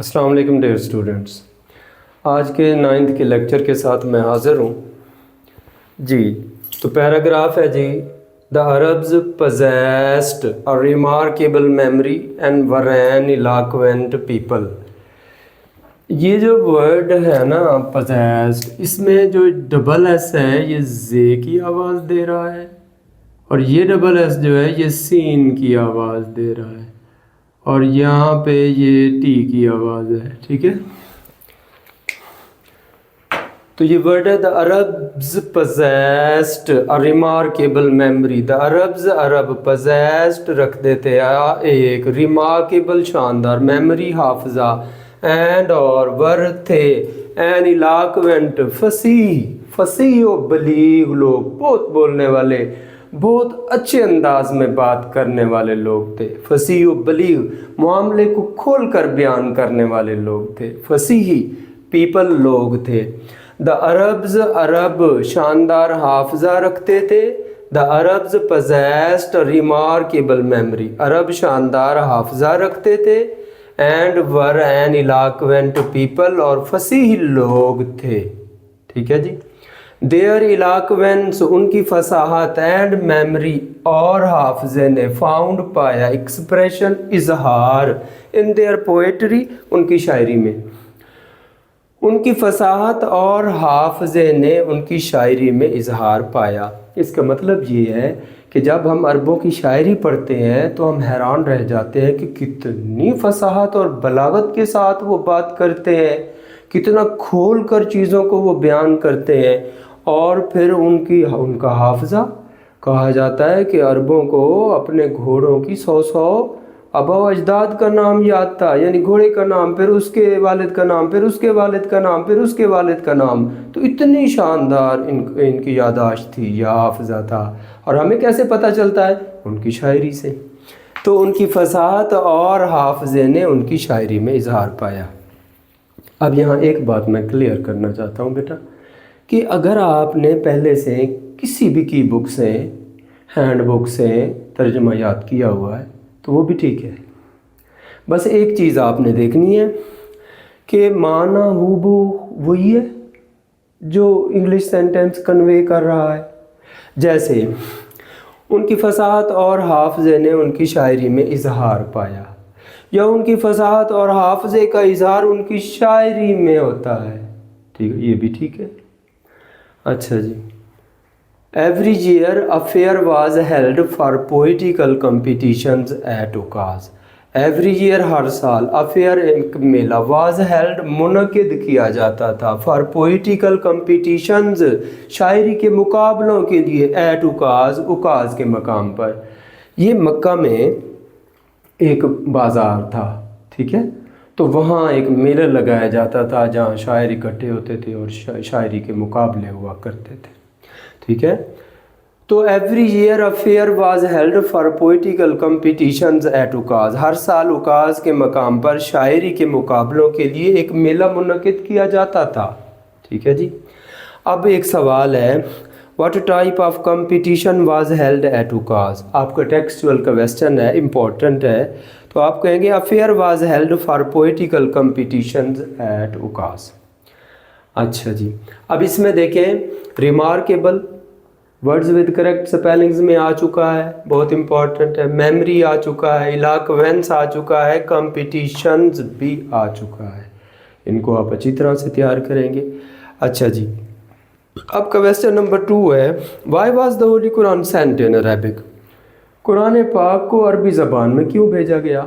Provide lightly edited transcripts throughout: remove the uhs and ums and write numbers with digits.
السلام علیکم dear students, آج کے 9th کے لیکچر کے ساتھ میں حاضر ہوں جی۔ تو پیراگراف ہے جی، دا Arabs possessed a remarkable memory and were an eloquent people۔ یہ جو ورڈ ہے نا possessed، اس میں جو ڈبل ایس ہے یہ زے کی آواز دے رہا ہے، اور یہ ڈبل ایس جو ہے یہ سین کی آواز دے رہا ہے، اور یہاں پہ یہ ٹی کی آواز ہے، ٹھیک ہے۔ تو یہ ورڈ ہے the Arabs possessed a remarkable memory۔ The Arabs عرب possessed رکھتے تھے ایک ریمارکیبل شاندار میموری حافظہ، اینڈ اور ور تھے این eloquent فصیح و بلیغ لوگ، بہت بولنے والے، بہت اچھے انداز میں بات کرنے والے لوگ تھے۔ فصیح و بلیغ، معاملے کو کھول کر بیان کرنے والے لوگ تھے، فصیح پیپل لوگ تھے۔ دا عربز عرب شاندار حافظہ رکھتے تھے۔ The Arabs possessed a remarkable memory، عرب شاندار حافظہ رکھتے تھے، and were an eloquent people، اور فصیح لوگ تھے، ٹھیک ہے جی۔ دیئر eloquence، ان کی فصاحت، اینڈ میموری، اور حافظے نے فاؤنڈ پایا، ایکسپریشن اظہار، ان دیئر پوئٹری، ان کی شاعری میں۔ ان کی فصاحت اور حافظے نے ان کی شاعری میں اظہار پایا۔ اس کا مطلب یہ ہے کہ جب ہم عربوں کی شاعری پڑھتے ہیں تو ہم حیران رہ جاتے ہیں کہ کتنی فصاحت اور بلاغت کے ساتھ وہ بات کرتے ہیں، کتنا کھول کر چیزوں کو وہ بیان کرتے ہیں، اور پھر ان کا حافظہ کہا جاتا ہے کہ عربوں کو اپنے گھوڑوں کی 100 آبا و اجداد کا نام یاد تھا، یعنی گھوڑے کا نام، پھر اس کے والد کا نام، پھر اس کے والد کا نام، پھر اس کے والد کا نام۔ تو اتنی شاندار ان کی یادداشت تھی، یہ حافظہ تھا، اور ہمیں کیسے پتہ چلتا ہے؟ ان کی شاعری سے۔ تو ان کی فصاحت اور حافظے نے ان کی شاعری میں اظہار پایا۔ اب یہاں ایک بات میں کلیئر کرنا چاہتا ہوں بیٹا، کہ اگر آپ نے پہلے سے کسی بھی کی بک سے، ہینڈ بک سے ترجمہ یاد کیا ہوا ہے تو وہ بھی ٹھیک ہے، بس ایک چیز آپ نے دیکھنی ہے کہ معنی ہو وہی ہے جو انگلش سینٹنس کنوے کر رہا ہے۔ جیسے ان کی فصاحت اور حافظے نے ان کی شاعری میں اظہار پایا، یا ان کی فصاحت اور حافظے کا اظہار ان کی شاعری میں ہوتا ہے، ٹھیک ہے، یہ بھی ٹھیک ہے۔ اچھا جی، every year a fair was held for poetical competitions at Ukaz۔ Every year, ہر سال، a fair، ایک میلہ، was held، منعقد کیا جاتا تھا، for poetical competitions، شاعری کے مقابلوں کے لیے، at Ukaz، اکاز کے مقام پر۔ یہ مکہ میں ایک بازار تھا، ٹھیک ہے، تو وہاں ایک میلہ لگایا جاتا تھا جہاں شاعر اکٹھے ہوتے تھے اور شاعری کے مقابلے ہوا کرتے تھے، ٹھیک ہے۔ تو every year a fair was held for poetical competitions at Ukaz، ہر سال اکاز کے مقام پر شاعری کے مقابلوں کے لیے ایک میلہ منعقد کیا جاتا تھا، ٹھیک ہے جی۔ اب ایک سوال ہے، what type of competition was held at Ukaz؟ آپ کا ٹیکسچول کویسچن ہے، امپورٹنٹ ہے، تو آپ کہیں گے a fair was held for poetical competitions at Ukaz۔ اچھا جی، اب اس میں دیکھیں remarkable words with correct spellings میں آ چکا ہے، بہت امپورٹنٹ ہے، میموری آ چکا ہے، الاکوینس آ چکا ہے، کمپٹیشنز بھی آ چکا ہے، ان کو آپ اچھی طرح سے تیار کریں گے۔ اچھا جی، اب کویسچن نمبر 2 ہے، why was the holy Quran sent in Arabic? قرآن پاک کو عربی زبان میں کیوں بھیجا گیا؟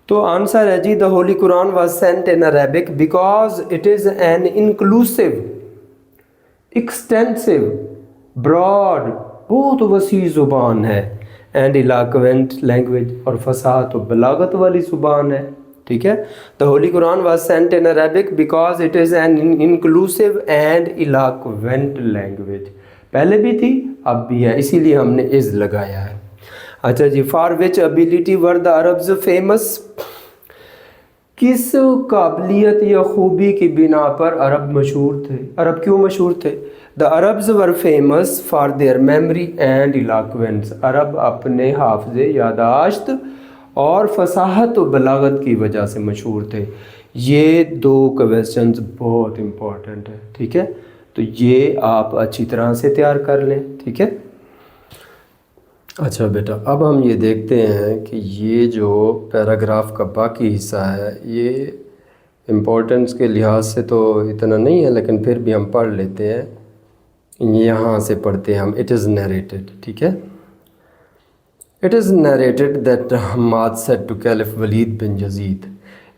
تو آنسر ہے جی، the holy Quran was sent in Arabic because it is an inclusive, extensive, broad, بہت وسیع زبان ہے، اینڈ الاکوینٹ لینگویج، اور فصاحت و بلاغت والی زبان ہے، ٹھیک ہے۔ The holy Quran was sent in Arabic because it is an inclusive and eloquent language, پہلے بھی تھی اب بھی ہے، اسی لیے ہم نے از لگایا ہے۔ اچھا جی، for which ability were the Arabs famous? کس قابلیت یا خوبی کی بنا پر عرب مشہور تھے؟ عرب کیوں مشہور تھے؟ The Arabs were famous for their memory and eloquence, عرب اپنے حافظے، یادداشت اور فصاحت و بلاغت کی وجہ سے مشہور تھے۔ یہ 2 کویسچنز بہت امپورٹنٹ ہے، ٹھیک ہے؟ تو یہ آپ اچھی طرح سے تیار کر لیں، ٹھیک ہے؟ اچھا بیٹا، اب ہم یہ دیکھتے ہیں کہ یہ جو پیراگراف کا باقی حصہ ہے یہ امپورٹنس کے لحاظ سے تو اتنا نہیں ہے، لیکن پھر بھی ہم پڑھ لیتے ہیں۔ یہاں سے پڑھتے ہیں ہم، اٹ از نیریٹڈ، ٹھیک ہے؟ It is narrated that Hammad said to caliph Walid bin Yazid.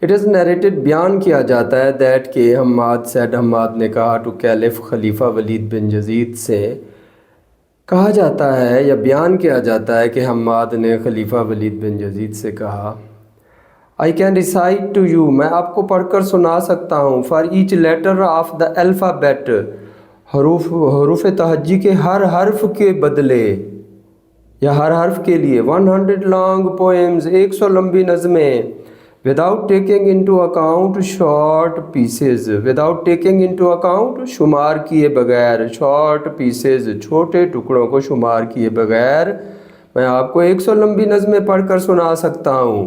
It is narrated, بیان کیا جاتا ہے، دیٹ کہ حماد نے کہا، ٹو کیلف خلیفہ ولید بن یزید سے کہا جاتا ہے یا بیان کیا جاتا ہے کہ حماد نے خلیفہ ولید بن یزید سے کہا، I can recite to you، میں آپ کو پڑھ کر سنا سکتا ہوں، for each letter of the alphabet، حروف تہجی کے ہر حرف کے بدلے یا ہر حرف کے لیے 100 long poems، 100 لمبی نظمیں، without taking into account short pieces، without taking into account شمار کیے بغیر، short pieces چھوٹے ٹکڑوں کو شمار کیے بغیر میں آپ کو 100 لمبی نظمیں پڑھ کر سنا سکتا ہوں۔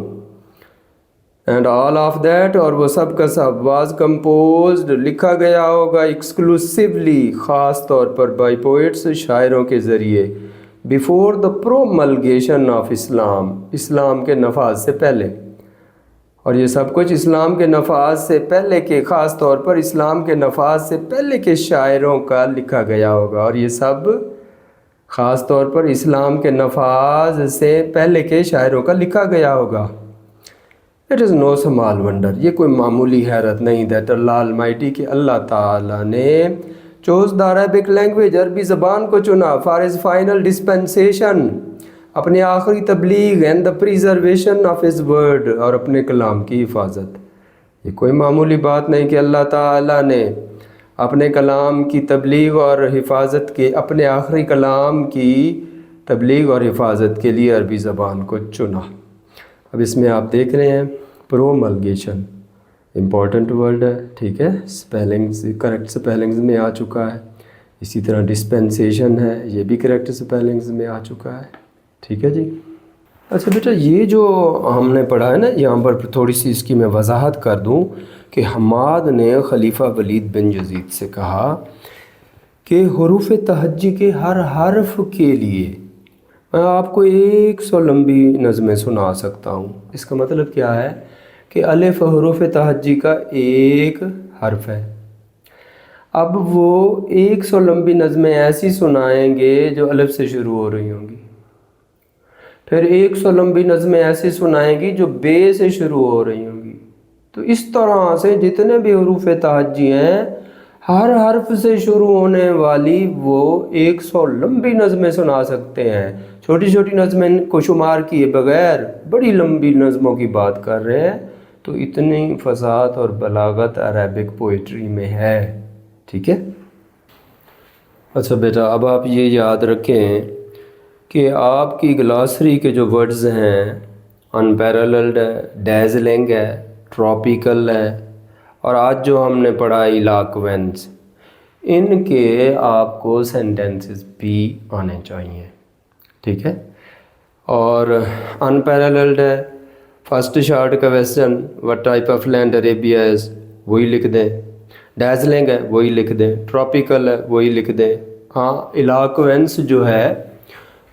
اینڈ آل آف دیٹ، اور وہ سب کا سب، واز کمپوزڈ لکھا گیا ہوگا، ایکسکلوسیولی خاص طور پر، بائی پوئٹس شاعروں کے ذریعے، بیفور دا پروملگیشن آف اسلام، اسلام کے نفاذ سے پہلے، اور یہ سب کچھ اسلام کے نفاذ سے پہلے کے، خاص طور پر اسلام کے نفاذ سے پہلے کے شاعروں کا لکھا گیا ہوگا، اور یہ سب خاص طور پر اسلام کے نفاذ سے پہلے کے شاعروں کا لکھا گیا ہوگا۔ It is no small wonder, یہ کوئی معمولی حیرت نہیں، دیٹ اللہ المائٹی، کہ اللہ تعالیٰ نے چوز دا عربک لینگویج، عربی زبان کو چنا، فار ہز فائنل ڈسپنسیشن، اپنی آخری تبلیغ، and the preservation of his word, اور اپنے کلام کی حفاظت۔ یہ کوئی معمولی بات نہیں کہ اللہ تعالیٰ نے اپنے کلام کی تبلیغ اور حفاظت کے، اپنے آخری کلام کی تبلیغ اور حفاظت کے لیے عربی زبان کو چنا۔ اب اس میں آپ دیکھ رہے ہیں پروملگیشن امپورٹنٹ ورڈ ہے، ٹھیک ہے؟ سپیلنگز کریکٹ سپیلنگز میں آ چکا ہے، اسی طرح ڈسپنسیشن ہے، یہ بھی کریکٹ سپیلنگز میں آ چکا ہے، ٹھیک ہے جی؟ اچھا بیٹا، یہ جو ہم نے پڑھا ہے نا، یہاں پر تھوڑی سی اس کی میں وضاحت کر دوں کہ حماد نے خلیفہ ولید بن یزید سے کہا کہ حروف تہجی کے ہر حرف کے لیے میں آپ کو 100 لمبی نظمیں سنا سکتا ہوں۔ اس کا مطلب کیا ہے کہ الف حروف تہجی کا ایک حرف ہے۔ اب وہ 100 لمبی نظمیں ایسی سنائیں گے جو الف سے شروع ہو رہی ہوں گی، پھر 100 لمبی نظمیں ایسی سنائیں گی جو بے سے شروع ہو رہی ہوں گی۔ تو اس طرح سے جتنے بھی حروف تہجی ہیں، ہر حرف سے شروع ہونے والی وہ 100 لمبی نظمیں سنا سکتے ہیں، چھوٹی چھوٹی نظمیں کو شمار کیے بغیر بڑی لمبی نظموں کی بات کر رہے ہیں۔ تو اتنی فصاحت اور بلاغت عربک پوئٹری میں ہے، ٹھیک ہے؟ اچھا بیٹا، اب آپ یہ یاد رکھیں کہ آپ کی گلاسری کے جو ورڈز ہیں، انپیرللڈ ہے، ڈیزلنگ ہے، ٹراپیکل ہے، اور آج جو ہم نے پڑھا ایلاکوینس، ان کے آپ کو سینٹنسز بھی آنے چاہیے، ٹھیک ہے؟ اور انپیرللڈ ہے، first short question what type of land Arabia is, وہی لکھ دیں۔ ڈیزلنگ ہے، وہی لکھ دیں۔ ٹراپیکل ہے، وہی لکھ دیں۔ ہاں، ایلاکوینس جو ہے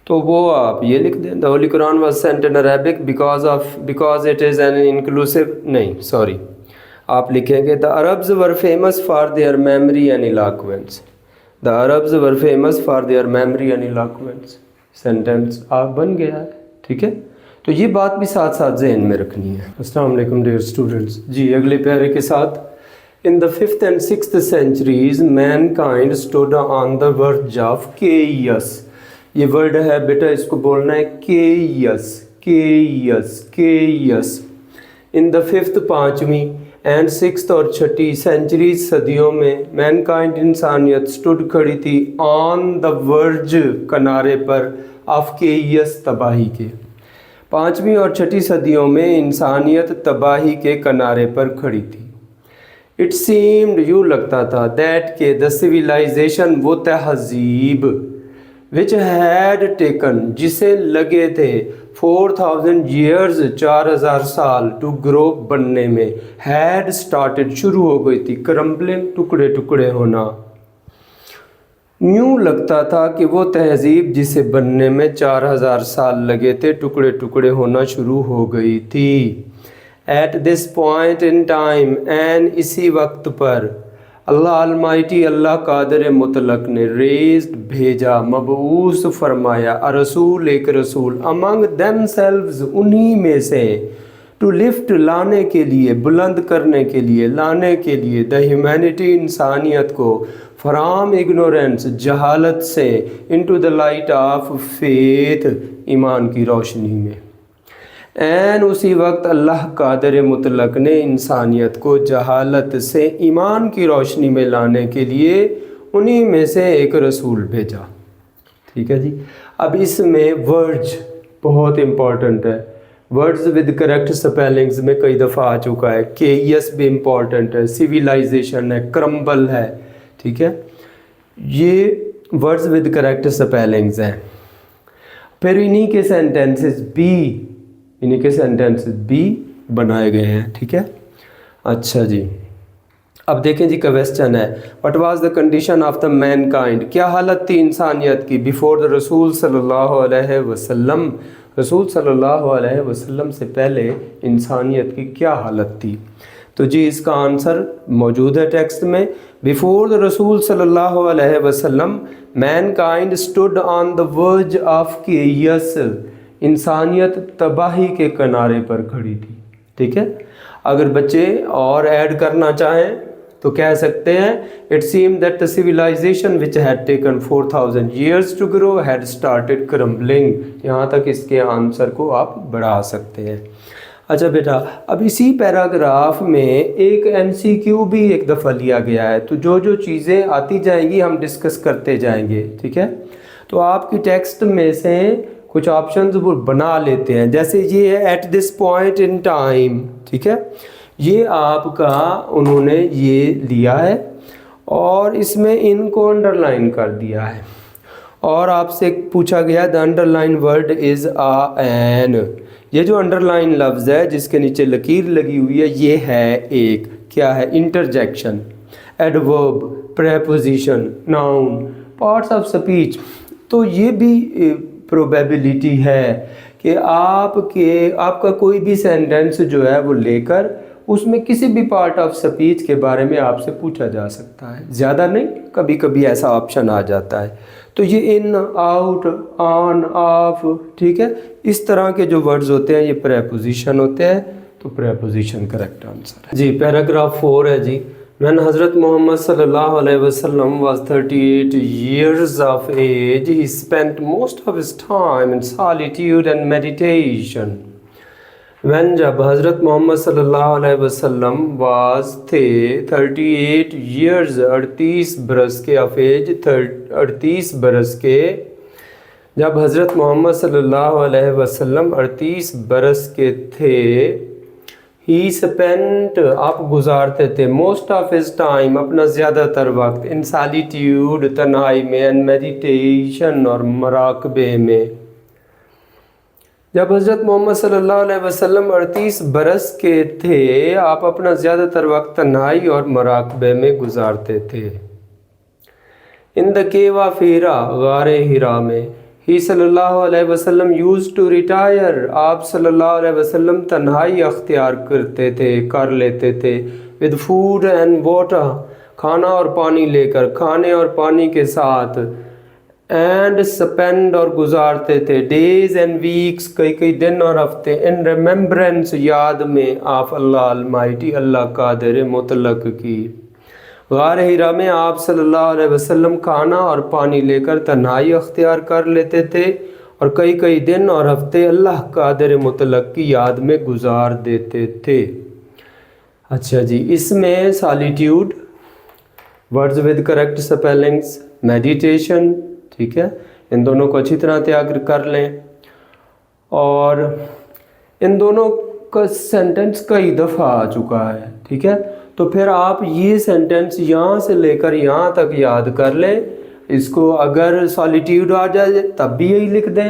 تو وہ آپ یہ لکھ دیں، the holy Quran was sent in Arabic because it is an inclusive, نہیں سوری، آپ لکھیں گے the Arabs were famous for their memory and eloquence, the Arabs were famous for their memory and eloquence, sentence آپ بن گیا ہے، ٹھیک ہے؟ تو یہ بات بھی ساتھ ساتھ ذہن میں رکھنی ہے۔ السلام علیکم ڈیئر اسٹوڈنٹس، جی اگلے پیارے کے ساتھ، in the 5th and 6th centuries mankind stood on the verge of chaos۔ یہ ورڈ ہے بیٹا، اس کو بولنا ہے chaos، chaos، chaos۔ in the 5th 5ویں اینڈ 6th اور 6th سینچریز صدیوں میں mankind انسانیت stood کھڑی تھی on the verge کنارے پر of chaos تباہی کے۔ 5ویں اور 6th صدیوں میں انسانیت تباہی کے کنارے پر کھڑی تھی۔ اٹ سیمڈ، یوں لگتا تھا، دیٹ کہ دا سویلائزیشن، وہ تہذیب، وچ ہیڈ ٹیکن، جسے لگے تھے 4000 years 4000 سال ٹو گرو بننے میں. had started شروع ہو گئی تھی. crumbling ٹکڑے ٹکڑے ہونا. یوں لگتا تھا کہ وہ تہذیب جسے بننے میں 4000 سال لگے تھے ٹکڑے ٹکڑے ہونا شروع ہو گئی تھی. At this point in time and اسی وقت پر اللہ المائٹی اللہ قادر مطلق نے ریزڈ بھیجا مبعوث فرمایا رسول ایک رسول امنگ دیم سیلوز انہی میں سے ٹو لفٹ لانے کے لیے بلند کرنے کے لیے لانے کے لیے دا ہیومینٹی انسانیت کو فرام اگنورینس جہالت سے into the light of faith ایمان کی روشنی میں. این اسی وقت اللہ قادر مطلق نے انسانیت کو جہالت سے ایمان کی روشنی میں لانے کے لیے انہی میں سے ایک رسول بھیجا. ٹھیک ہے جی. اب اس میں ورڈز بہت امپورٹنٹ ہے. ورڈز ود کریکٹ سپیلنگز میں کئی دفعہ آ چکا ہے. کیئس بھی امپورٹنٹ ہے, سویلائزیشن ہے, کرمبل ہے. ٹھیک ہے, یہ ورڈز ود کریکٹ سپیلنگز ہیں. پھر انہی کے سینٹینسز بھی بنائے گئے ہیں. ٹھیک ہے. اچھا جی, اب دیکھیں جی کویسچن ہے what was the condition of the mankind, کیا حالت تھی انسانیت کی بیفور دا رسول صلی اللہ علیہ وسلم, رسول صلی اللہ علیہ وسلم سے پہلے انسانیت کی کیا حالت تھی. تو جی اس کا آنسر موجود ہے ٹیکسٹ میں. بیفور دا رسول صلی اللہ علیہ وسلم mankind stood on the verge of chaos, انسانیت تباہی کے کنارے پر کھڑی تھی. ٹھیک ہے. اگر بچے اور ایڈ کرنا چاہیں تو کہہ سکتے ہیں it seems that the civilization which had taken 4000 years to grow had started crumbling. یہاں تک اس کے آنسر کو آپ بڑھا سکتے ہیں. اچھا بیٹا, اب اسی پیراگراف میں ایک MCQ بھی ایک دفعہ لیا گیا ہے. تو جو چیزیں آتی جائیں گی ہم ڈسکس کرتے جائیں گے. ٹھیک ہے. تو آپ کی ٹیکسٹ میں سے کچھ آپشنز وہ بنا لیتے ہیں. جیسے یہ ہے at this point in time. ٹھیک ہے, یہ آپ کا انہوں نے یہ لیا ہے اور اس میں ان کو انڈر لائن کر دیا ہے اور آپ سے پوچھا گیا the under line word is an. یہ جو انڈر لائن لفظ ہے جس کے نیچے لکیر لگی ہوئی ہے یہ ہے ایک کیا ہے interjection, adverb, preposition, noun, parts of speech. تو یہ بھی پروبیبلٹی ہے کہ آپ کا کوئی بھی سینٹینس جو ہے وہ لے کر اس میں کسی بھی پارٹ آف سپیچ کے بارے میں آپ سے پوچھا جا سکتا ہے. زیادہ نہیں, کبھی کبھی ایسا آپشن آ جاتا ہے. تو یہ ان, آؤٹ, آن, آف. ٹھیک ہے, اس طرح کے جو ورڈز ہوتے ہیں یہ پریپوزیشن ہوتے ہیں. تو پریپوزیشن کریکٹ آنسر ہے. جی پیراگراف 4 ہے جی. When حضرت محمد صلی اللہ علیہ وسلم was 38 years of age, he spent most of his time in solitude and meditation. When جب حضرت محمد صلی اللہ علیہ وسلم تھے 38 years 38 برس کے of age 38 برس کے, جب حضرت محمد صلی اللہ علیہ وسلم 38 برس کے تھے He spent آپ گزارتے تھے most of his time اپنا زیادہ تر وقت in solitude تنہائی میں and meditation اور مراقبے میں. جب حضرت محمد صلی اللہ علیہ وسلم 38 برس کے تھے آپ اپنا زیادہ تر وقت تنہائی اور مراقبے میں گزارتے تھے. in the cave of Hira غار ہیرا میں ہی صلی اللہ علیہ وسلم used to retire آپ صلی اللہ علیہ وسلم تنہائی اختیار کرتے تھے کر لیتے تھے with food and water کھانا اور پانی لے کر, کھانے اور پانی کے ساتھ, and spend اور گزارتے تھے days and weeks کئی دن اور ہفتے in remembrance یاد میں of اللہ المائٹی اللہ قادر مطلق کی. غار ہیرا میں آپ صلی اللہ علیہ وسلم کھانا اور پانی لے کر تنہائی اختیار کر لیتے تھے اور کئی دن اور ہفتے اللہ قادر مطلق کی یاد میں گزار دیتے تھے. اچھا جی, اس میں solitude, words with correct spellings, meditation. ٹھیک ہے, ان دونوں کو اچھی طرح تیار کر لیں اور ان دونوں کا سینٹنس کئی دفعہ آ چکا ہے. ٹھیک ہے, تو پھر آپ یہ سینٹنس یہاں سے لے کر یہاں تک یاد کر لیں. اس کو اگر سالیٹیوڈ آ جائے تب بھی یہی لکھ دیں,